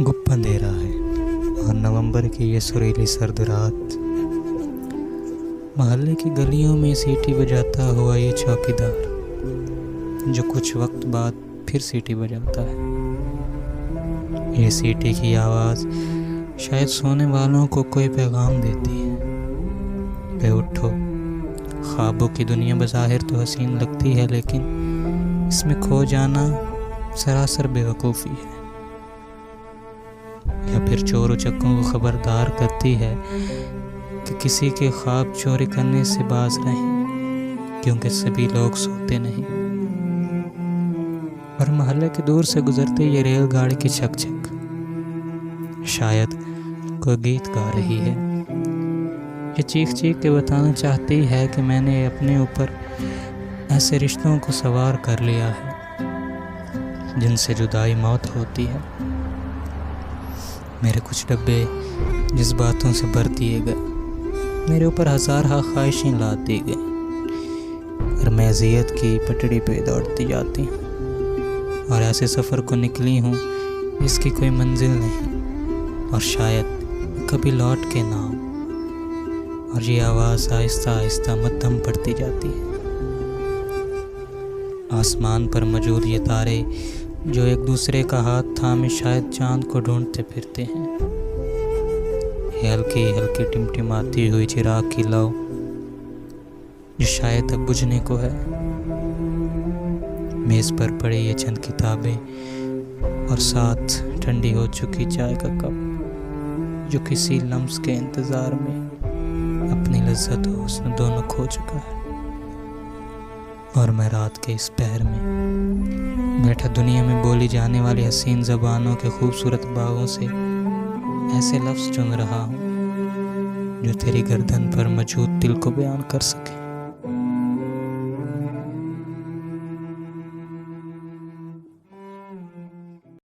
गुप्त अंधेरा है और नवंबर की ये सुरीली सर्द रात। मोहल्ले की गलियों में सीटी बजाता हुआ ये चौकीदार जो कुछ वक्त बाद फिर सीटी बजाता है। ये सीटी की आवाज़ शायद सोने वालों को कोई पैगाम देती है कि उठो। ख्वाबों की दुनिया बज़ाहिर तो हसीन लगती है, लेकिन इसमें खो जाना सरासर बेवकूफ़ी है। या फिर चोर उचक्कों को खबरदार करती है कि किसी के ख्वाब चोरी करने से बाज रहें, क्योंकि सभी लोग सोते नहीं। और मोहल्ले के दूर से गुजरते ये रेलगाड़ी की छक छक शायद कोई गीत गा रही है। ये चीख चीख के बताना चाहती है कि मैंने अपने ऊपर ऐसे रिश्तों को सवार कर लिया है जिनसे जुदाई मौत होती है। मेरे कुछ डब्बे जज्बातों से भर दिए गए, मेरे ऊपर हजार ख्वाहिशें लाद दी गई और मैं अज़ियत की पटड़ी पे दौड़ती जाती हूँ। और ऐसे सफ़र को निकली हूँ जिसकी कोई मंजिल नहीं और शायद कभी लौट के ना हो। और ये आवाज़ आहिस्ता आहिस्ता मध्यम पड़ती जाती है। आसमान पर मौजूद ये तारे जो एक दूसरे का हाथ थामे शायद चांद को ढूंढते फिरते हैं। ये हल्की हल्की टिमटिमाती हुई चिराग की लौ जो शायद अब बुझने को है। मेज़ पर पड़े ये चंद किताबें और साथ ठंडी हो चुकी चाय का कप जो किसी लम्स के इंतज़ार में अपनी लज्जत और हुस्न दोनों खो चुका है। और मैं रात के इस पहर में बैठा दुनिया में बोली जाने वाली हसीन ज़बानों के खूबसूरत बागों से ऐसे लफ्ज़ चुन रहा हूँ जो तेरी गर्दन पर मौजूद दिल को बयान कर सके।